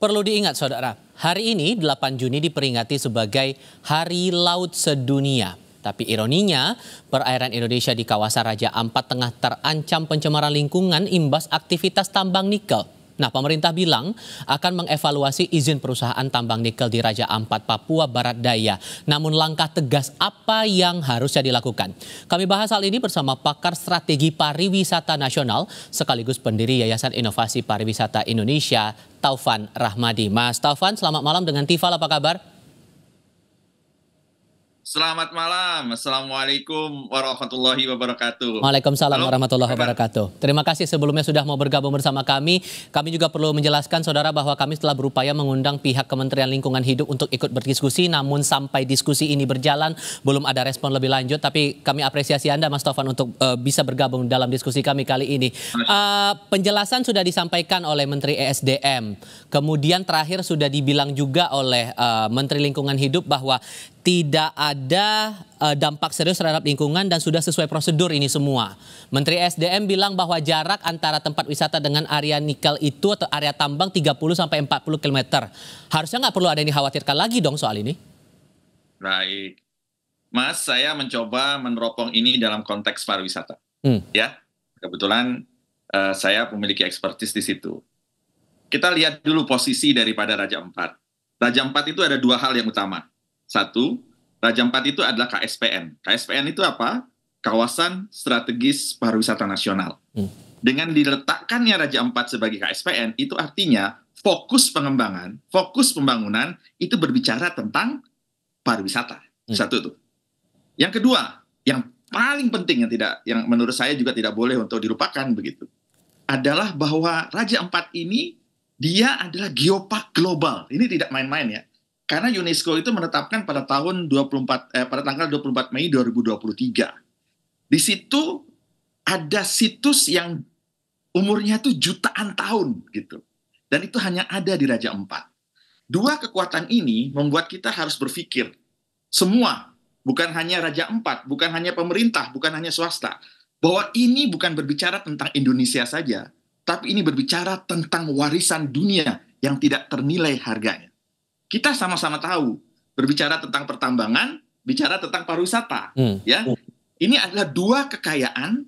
Perlu diingat saudara, hari ini 8 Juni diperingati sebagai Hari Laut Sedunia. Tapi ironinya, perairan Indonesia di kawasan Raja Ampat tengah terancam pencemaran lingkungan imbas aktivitas tambang nikel. Nah, pemerintah bilang akan mengevaluasi izin perusahaan tambang nikel di Raja Ampat, Papua Barat Daya. Namun langkah tegas apa yang harusnya dilakukan? Kami bahas hal ini bersama pakar strategi pariwisata nasional sekaligus pendiri Yayasan Inovasi Pariwisata Indonesia, Taufan Rahmadi. Mas Taufan, selamat malam dengan Tifal, apa kabar? Selamat malam, Assalamualaikum warahmatullahi wabarakatuh. Waalaikumsalam warahmatullahi wabarakatuh. Terima kasih sebelumnya sudah mau bergabung bersama kami. Kami juga perlu menjelaskan saudara bahwa kami telah berupaya mengundang pihak Kementerian Lingkungan Hidup untuk ikut berdiskusi. Namun sampai diskusi ini berjalan belum ada respon lebih lanjut. Tapi kami apresiasi Anda Mas Taufan untuk bisa bergabung dalam diskusi kami kali ini. Penjelasan sudah disampaikan oleh Menteri ESDM. Kemudian terakhir sudah dibilang juga oleh Menteri Lingkungan Hidup bahwa tidak ada dampak serius terhadap lingkungan dan sudah sesuai prosedur ini semua. Menteri SDM bilang bahwa jarak antara tempat wisata dengan area nikel itu atau area tambang 30-40 km. Harusnya nggak perlu ada yang dikhawatirkan lagi dong soal ini. Baik. Mas, saya mencoba meneropong ini dalam konteks pariwisata. Ya, kebetulan saya memiliki expertise di situ. Kita lihat dulu posisi daripada Raja Ampat. Raja Ampat itu ada dua hal yang utama. Satu, Raja Ampat itu adalah KSPN. KSPN itu apa? Kawasan Strategis Pariwisata Nasional. Dengan diletakkannya Raja Ampat sebagai KSPN, itu artinya fokus pengembangan, fokus pembangunan itu berbicara tentang pariwisata. Satu itu. Yang kedua, yang paling penting yang menurut saya juga tidak boleh untuk dilupakan begitu, adalah bahwa Raja Ampat ini dia adalah geopark global. Ini tidak main-main ya. Karena UNESCO itu menetapkan pada tahun pada tanggal 24 Mei 2023. Di situ ada situs yang umurnya itu jutaan tahun gitu. Dan itu hanya ada di Raja Ampat. Dua kekuatan ini membuat kita harus berpikir semua, bukan hanya Raja Ampat, bukan hanya pemerintah, bukan hanya swasta, bahwa ini bukan berbicara tentang Indonesia saja, tapi ini berbicara tentang warisan dunia yang tidak ternilai harganya. Kita sama-sama tahu, berbicara tentang pertambangan, bicara tentang pariwisata. Ya, ini adalah dua kekayaan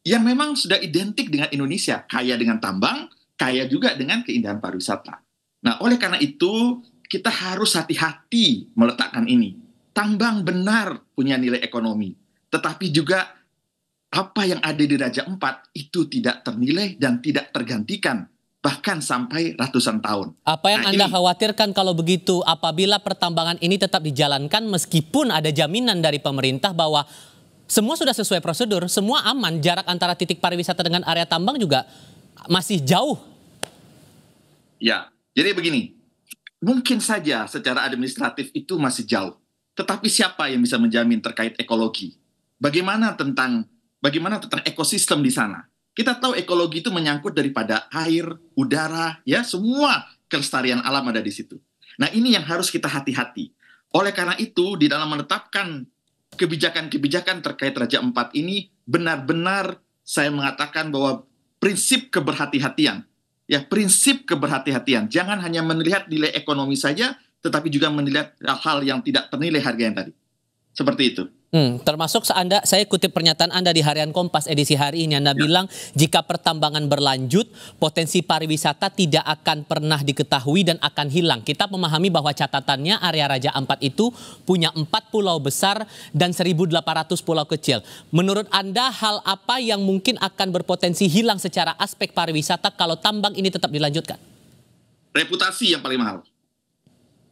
yang memang sudah identik dengan Indonesia. Kaya dengan tambang, kaya juga dengan keindahan pariwisata. Nah, oleh karena itu, kita harus hati-hati meletakkan ini. Tambang benar punya nilai ekonomi. Tetapi juga apa yang ada di Raja Ampat itu tidak ternilai dan tidak tergantikan. Bahkan sampai ratusan tahun. Apa yang Anda khawatirkan kalau begitu apabila pertambangan ini tetap dijalankan meskipun ada jaminan dari pemerintah bahwa semua sudah sesuai prosedur, semua aman, jarak antara titik pariwisata dengan area tambang juga masih jauh? Ya, jadi begini, mungkin saja secara administratif itu masih jauh. Tetapi siapa yang bisa menjamin terkait ekologi? Bagaimana tentang ekosistem di sana? Kita tahu ekologi itu menyangkut daripada air, udara, ya semua kelestarian alam ada di situ. Nah, ini yang harus kita hati-hati. Oleh karena itu, di dalam menetapkan kebijakan-kebijakan terkait Raja Ampat ini, benar-benar saya mengatakan bahwa prinsip keberhati-hatian. Ya, prinsip keberhati-hatian. Jangan hanya melihat nilai ekonomi saja, tetapi juga melihat hal-hal yang tidak ternilai harga yang tadi. Seperti itu. Termasuk saya kutip pernyataan Anda di Harian Kompas edisi hari ini. Anda bilang jika pertambangan berlanjut, potensi pariwisata tidak akan pernah diketahui dan akan hilang. Kita memahami bahwa catatannya area Raja Ampat itu punya 4 pulau besar dan 1.800 pulau kecil. Menurut Anda hal apa yang mungkin akan berpotensi hilang secara aspek pariwisata kalau tambang ini tetap dilanjutkan? Reputasi yang paling mahal.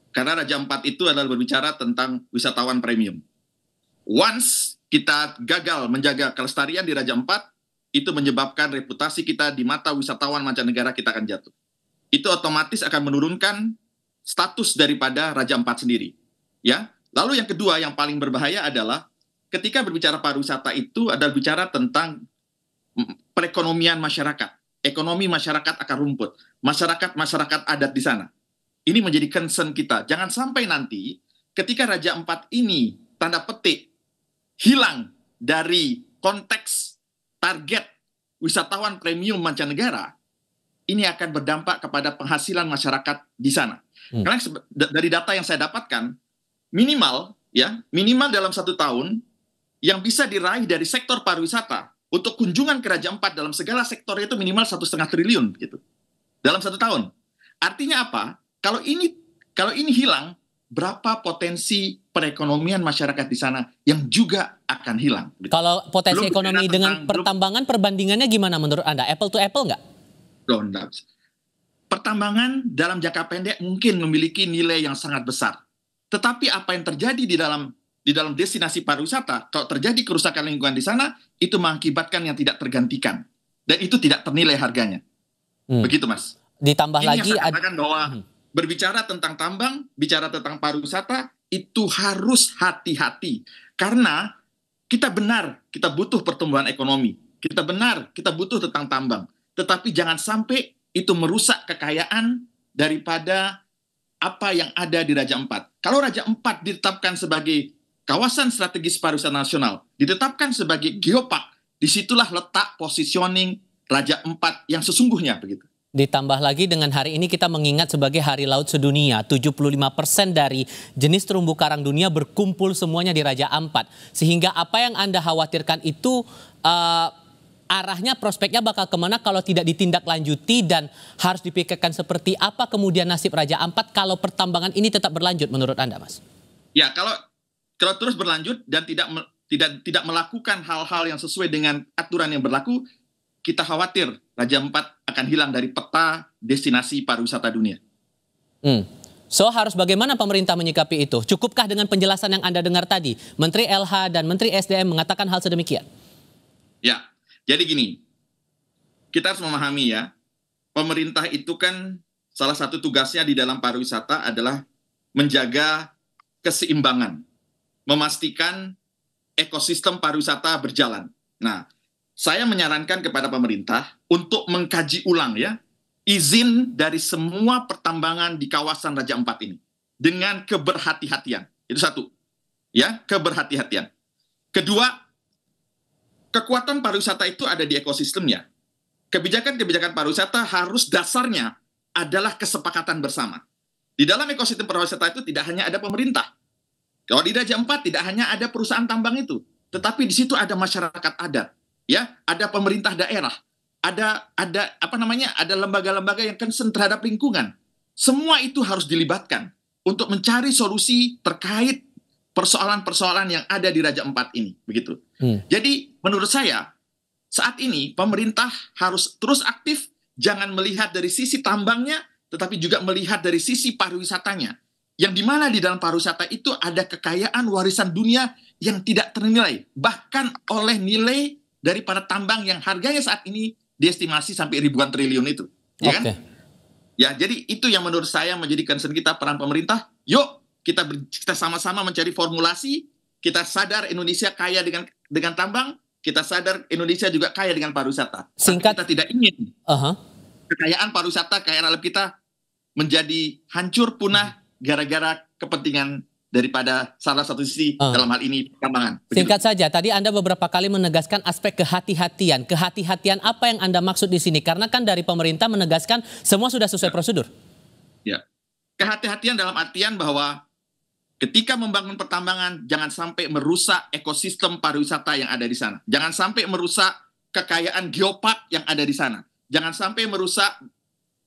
Karena Raja Ampat itu adalah berbicara tentang wisatawan premium. Once kita gagal menjaga kelestarian di Raja Ampat, itu menyebabkan reputasi kita di mata wisatawan mancanegara kita akan jatuh. Itu otomatis akan menurunkan status daripada Raja Ampat sendiri. Ya. Lalu yang kedua yang paling berbahaya adalah ketika berbicara pariwisata itu adalah bicara tentang perekonomian masyarakat. Ekonomi masyarakat akan rumput. Masyarakat adat di sana. Ini menjadi concern kita. Jangan sampai nanti ketika Raja Ampat ini tanda petik hilang dari konteks target wisatawan premium mancanegara, ini akan berdampak kepada penghasilan masyarakat di sana. Karena dari data yang saya dapatkan, minimal dalam 1 tahun yang bisa diraih dari sektor pariwisata untuk kunjungan ke Raja Ampat dalam segala sektor itu minimal 1,5 triliun gitu dalam 1 tahun. Artinya apa? Kalau ini hilang, berapa potensi perekonomian masyarakat di sana yang juga akan hilang? Gitu. Kalau potensi ekonomi dengan pertambangan, perbandingannya gimana menurut Anda? Apple to apple nggak? Pertambangan dalam jangka pendek mungkin memiliki nilai yang sangat besar. Tetapi apa yang terjadi di dalam destinasi pariwisata, kalau terjadi kerusakan lingkungan di sana, itu mengakibatkan yang tidak tergantikan. Dan itu tidak ternilai harganya. Begitu, Mas. Ditambah ini lagi yang saya katakan bahwa berbicara tentang tambang, bicara tentang pariwisata, itu harus hati-hati. Karena kita butuh pertumbuhan ekonomi. Kita butuh tentang tambang. Tetapi jangan sampai itu merusak kekayaan daripada apa yang ada di Raja Ampat. Kalau Raja Ampat ditetapkan sebagai kawasan strategis pariwisata nasional, ditetapkan sebagai geopark, disitulah letak positioning Raja Ampat yang sesungguhnya begitu. Ditambah lagi dengan hari ini kita mengingat sebagai Hari Laut Sedunia, 75% dari jenis terumbu karang dunia berkumpul semuanya di Raja Ampat. Sehingga apa yang Anda khawatirkan itu arahnya, prospeknya bakal kemana kalau tidak ditindaklanjuti, dan harus dipikirkan seperti apa kemudian nasib Raja Ampat kalau pertambangan ini tetap berlanjut menurut Anda, Mas? Ya, kalau terus berlanjut dan tidak melakukan hal-hal yang sesuai dengan aturan yang berlaku, kita khawatir Raja Ampat akan hilang dari peta destinasi pariwisata dunia. So harus bagaimana pemerintah menyikapi itu? Cukupkah dengan penjelasan yang Anda dengar tadi? Menteri LH dan Menteri SDM mengatakan hal sedemikian. Ya, jadi gini, kita harus memahami ya, pemerintah itu kan salah satu tugasnya di dalam pariwisata adalah menjaga keseimbangan, memastikan ekosistem pariwisata berjalan. Nah, saya menyarankan kepada pemerintah untuk mengkaji ulang ya, izin dari semua pertambangan di kawasan Raja Ampat ini dengan keberhati-hatian. Itu satu, ya, keberhati-hatian. Kedua, kekuatan pariwisata itu ada di ekosistemnya. Kebijakan-kebijakan pariwisata harus dasarnya adalah kesepakatan bersama. Di dalam ekosistem pariwisata itu tidak hanya ada pemerintah. Kalau di Raja Ampat tidak hanya ada perusahaan tambang itu, tetapi di situ ada masyarakat adat, ya, ada pemerintah daerah, ada lembaga-lembaga yang concern terhadap lingkungan. Semua itu harus dilibatkan untuk mencari solusi terkait persoalan-persoalan yang ada di Raja Ampat ini, begitu. Jadi menurut saya saat ini pemerintah harus terus aktif, jangan melihat dari sisi tambangnya, tetapi juga melihat dari sisi pariwisatanya. Yang dimana di dalam pariwisata itu ada kekayaan warisan dunia yang tidak ternilai, bahkan oleh nilai daripada tambang yang harganya saat ini diestimasi sampai ribuan triliun itu. Ya kan? Ya, jadi itu yang menurut saya menjadi concern kita, peran pemerintah. Yuk kita sama-sama mencari formulasi. Kita sadar Indonesia kaya dengan tambang, kita sadar Indonesia juga kaya dengan pariwisata. Singkat, kita tidak ingin kekayaan pariwisata, kekayaan alam kita menjadi hancur punah gara-gara kepentingan daripada salah satu sisi dalam hal ini pertambangan. Singkat saja, tadi Anda beberapa kali menegaskan aspek kehati-hatian. Kehati-hatian apa yang Anda maksud di sini? Karena kan dari pemerintah menegaskan semua sudah sesuai prosedur. Ya, kehati-hatian dalam artian bahwa ketika membangun pertambangan, jangan sampai merusak ekosistem pariwisata yang ada di sana. Jangan sampai merusak kekayaan geopark yang ada di sana. Jangan sampai merusak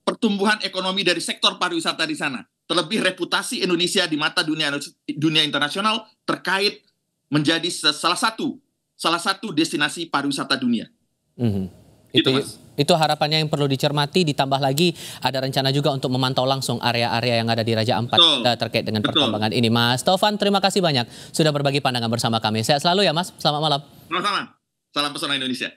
pertumbuhan ekonomi dari sektor pariwisata di sana. Terlebih reputasi Indonesia di mata dunia internasional terkait menjadi salah satu destinasi pariwisata dunia. Itu harapannya yang perlu dicermati, ditambah lagi ada rencana juga untuk memantau langsung area-area yang ada di Raja Ampat terkait dengan pertambangan ini. Mas Taufan, terima kasih banyak sudah berbagi pandangan bersama kami. Sehat selalu ya Mas, selamat malam. Sama-sama, salam pesona Indonesia.